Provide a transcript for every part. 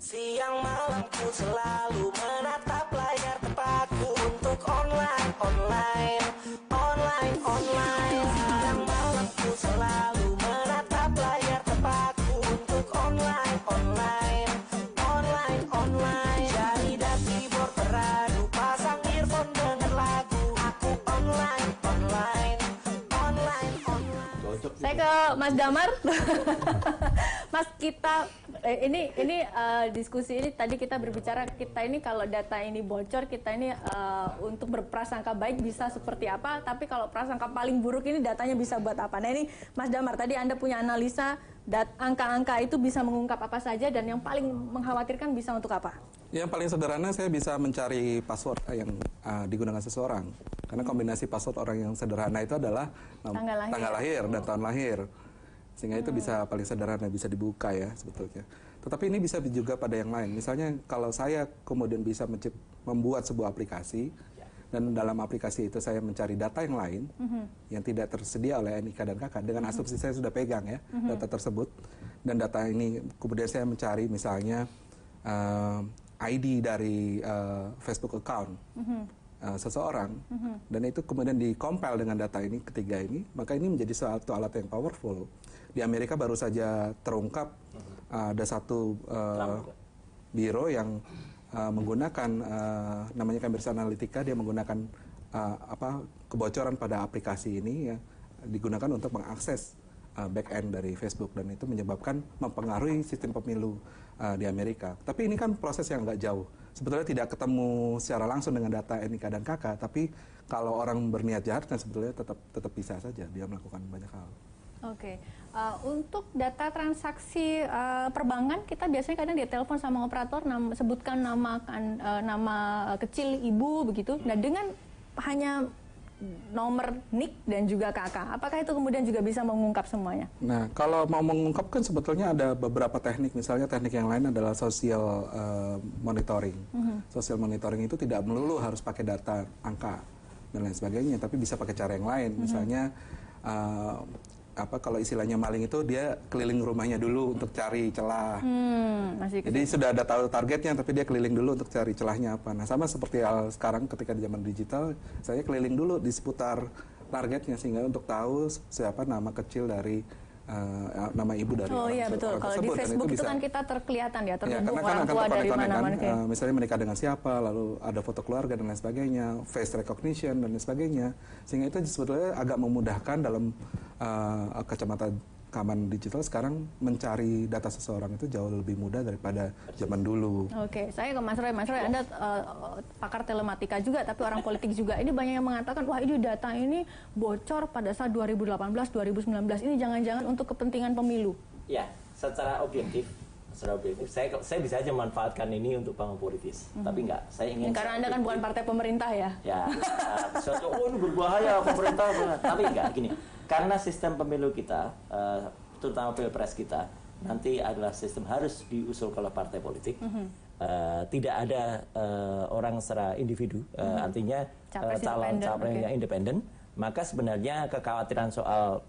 Siang malam ku selalu menatap layar tepatku untuk online. Siang malam ku selalu menatap layar tepatku untuk online. Jari dan keyboard beradu, pasang earphone dengan lagu. Aku online. Saya ke Mas Damar. Mas, kita diskusi ini tadi kita berbicara, kita ini kalau data ini bocor, kita ini untuk berprasangka baik bisa seperti apa, tapi kalau prasangka paling buruk ini datanya bisa buat apa. Nah ini Mas Damar, tadi Anda punya analisa angka-angka itu bisa mengungkap apa saja, dan yang paling mengkhawatirkan bisa untuk apa? Yang paling sederhana, saya bisa mencari password yang digunakan seseorang. Karena kombinasi password orang yang sederhana itu adalah tanggal lahir dan tahun lahir. Sehingga itu bisa paling sederhana, bisa dibuka ya sebetulnya. Tetapi ini bisa juga pada yang lain. Misalnya kalau saya kemudian bisa membuat sebuah aplikasi, dan dalam aplikasi itu saya mencari data yang lain yang tidak tersedia oleh NIK dan KK, dengan asumsi saya sudah pegang ya data tersebut, dan data ini kemudian saya mencari misalnya ID dari Facebook account seseorang, dan itu kemudian dikompil dengan data ini ketiga ini, maka ini menjadi suatu alat yang powerful. Di Amerika baru saja terungkap ada satu biro yang menggunakan namanya Cambridge Analytica, dia menggunakan kebocoran pada aplikasi ini ya, digunakan untuk mengakses back end dari Facebook, dan itu menyebabkan mempengaruhi sistem pemilu di Amerika. Tapi ini kan proses yang nggak jauh. Sebetulnya tidak ketemu secara langsung dengan data NIK dan KK, tapi kalau orang berniat jahat kan sebetulnya tetap bisa saja dia melakukan banyak hal. Oke. Untuk data transaksi perbankan, kita biasanya kadang ditelepon sama operator, sebutkan nama kecil ibu begitu. Nah, dengan hanya nomor NIK dan juga KK, apakah itu kemudian juga bisa mengungkap semuanya? Nah, kalau mau mengungkap kan sebetulnya ada beberapa teknik. Misalnya teknik yang lain adalah social monitoring. Social monitoring itu tidak melulu harus pakai data angka dan lain sebagainya, tapi bisa pakai cara yang lain. Misalnya kalau istilahnya maling itu dia keliling rumahnya dulu untuk cari celah. Jadi sudah ada tahu targetnya, tapi dia keliling dulu untuk cari celahnya apa. Nah, sama seperti sekarang ketika di zaman digital, saya keliling dulu di seputar targetnya sehingga untuk tahu siapa nama kecil dari nama ibu dari orang iya, betul. Kalau tersebut. di Facebook itu kan kita terkelihatan ya, terhubung kan orang tua dari mana-mana. Misalnya menikah dengan siapa, lalu ada foto keluarga dan lain sebagainya, face recognition dan lain sebagainya. Sehingga itu sebetulnya agak memudahkan dalam kacamata keamanan digital sekarang mencari data seseorang itu jauh lebih mudah daripada zaman dulu. Oke, saya ke Mas Roy. Mas Roy, Anda pakar telematika juga, tapi orang politik juga. Ini banyak yang mengatakan, wah ini data ini bocor pada saat 2018, 2019. Ini jangan-jangan untuk kepentingan pemilu. Ya, secara objektif, saya bisa aja manfaatkan ini untuk bangun politis. Tapi enggak, saya ingin... Karena Anda kan bukan partai pemerintah ya? Ya, ini berbahaya pemerintah. Tapi enggak, gini. Karena sistem pemilu kita, terutama pilpres kita, nanti adalah sistem harus diusul oleh partai politik. Tidak ada orang secara individu, artinya calon capres yang independen. Maka sebenarnya kekhawatiran soal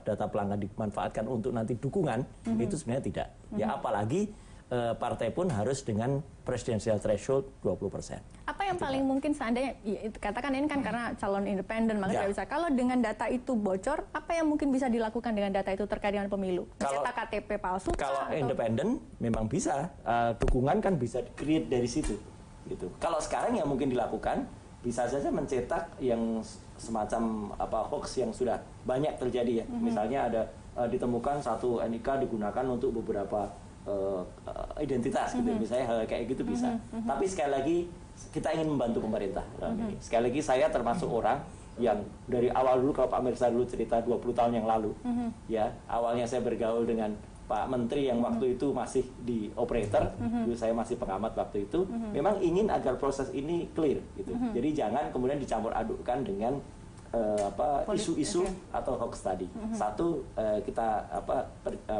data pelanggan dimanfaatkan untuk nanti dukungan itu sebenarnya tidak. Ya apalagi partai pun harus dengan presidensial threshold 20%. Apa yang paling mungkin seandainya, katakan ini kan karena calon independen, maka tidak bisa. Kalau dengan data itu bocor, apa yang mungkin bisa dilakukan dengan data itu terkait dengan pemilu? Cetak KTP palsu? Kalau independen memang bisa, dukungan kan bisa di-create dari situ. Gitu. Kalau sekarang yang mungkin dilakukan, bisa saja mencetak yang semacam hoax yang sudah banyak terjadi ya. Misalnya ada ditemukan satu NIK digunakan untuk beberapa identitas gitu, misalnya hal kayak gitu bisa. Tapi sekali lagi kita ingin membantu pemerintah dalam ini. Sekali lagi saya termasuk orang yang dari awal dulu, kalau Pak Mirza dulu cerita 20 tahun yang lalu, ya awalnya saya bergaul dengan Pak Menteri yang waktu itu masih di operator, dulu saya masih pengamat waktu itu, memang ingin agar proses ini clear gitu. Jadi jangan kemudian dicampur adukkan dengan isu-isu atau hoax tadi. Satu kita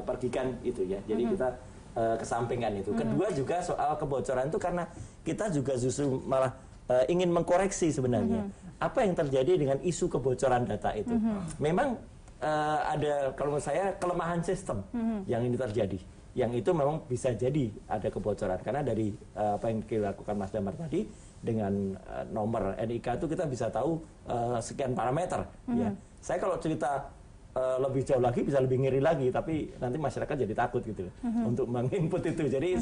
pergikan itu ya. Jadi kita kesampingkan itu. Kedua juga soal kebocoran itu karena kita juga justru malah ingin mengkoreksi sebenarnya apa yang terjadi dengan isu kebocoran data itu. Memang ada kalau menurut saya kelemahan sistem yang ini terjadi. Yang itu memang bisa jadi ada kebocoran karena dari apa yang dilakukan Mas Damar tadi dengan nomor NIK itu kita bisa tahu sekian parameter. Ya, saya kalau cerita lebih jauh lagi bisa lebih ngeri lagi, tapi nanti masyarakat jadi takut gitu untuk menginput itu. Jadi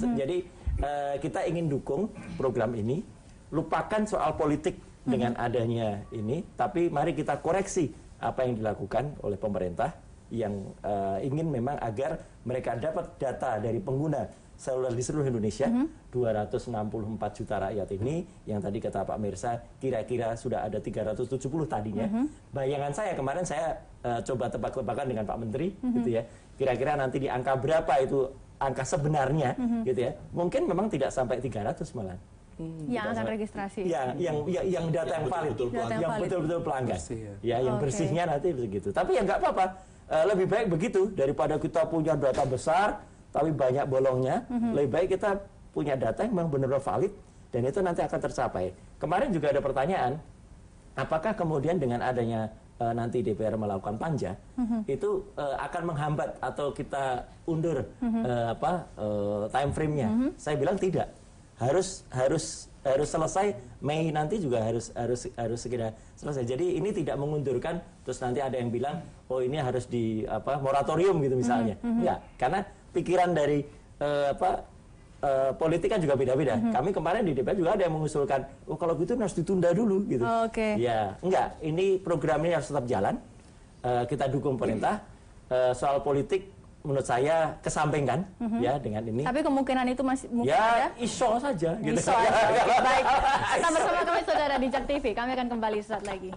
kita ingin dukung program ini, lupakan soal politik dengan adanya ini, tapi mari kita koreksi apa yang dilakukan oleh pemerintah yang ingin memang agar mereka dapat data dari pengguna seluler di seluruh Indonesia, 264 juta rakyat ini, yang tadi kata Pak Mirsa, kira-kira sudah ada 370 tadinya. Bayangan saya, kemarin saya coba tebak-tebakan dengan Pak Menteri, gitu ya, kira-kira nanti di angka berapa itu angka sebenarnya, gitu ya, mungkin memang tidak sampai 300 malah. Yang akan registrasi. Yang data yang valid, yang betul-betul pelanggan. Ya, yang bersihnya nanti begitu. Tapi ya nggak apa-apa. Lebih baik begitu daripada kita punya data besar tapi banyak bolongnya. Lebih baik kita punya data yang memang benar-benar valid dan itu nanti akan tercapai. Kemarin juga ada pertanyaan, apakah kemudian dengan adanya nanti DPR melakukan panja itu akan menghambat atau kita undur time frame-nya? Saya bilang tidak. Harus selesai Mei nanti juga harus segera selesai. Jadi ini tidak mengundurkan terus nanti ada yang bilang oh ini harus di moratorium gitu misalnya. Ya, karena pikiran dari politik kan juga beda-beda. Kami kemarin di DPR juga ada yang mengusulkan oh kalau gitu harus ditunda dulu gitu. Ya, enggak, ini program ini harus tetap jalan. Kita dukung pemerintah. Soal politik menurut saya kesampingkan ya dengan ini. Tapi kemungkinan itu masih mungkin ya, ada? iso saja gitu. Iso aja. Okay, baik. Tetap bersama kami saudara di JAK TV. Kami akan kembali saat lagi.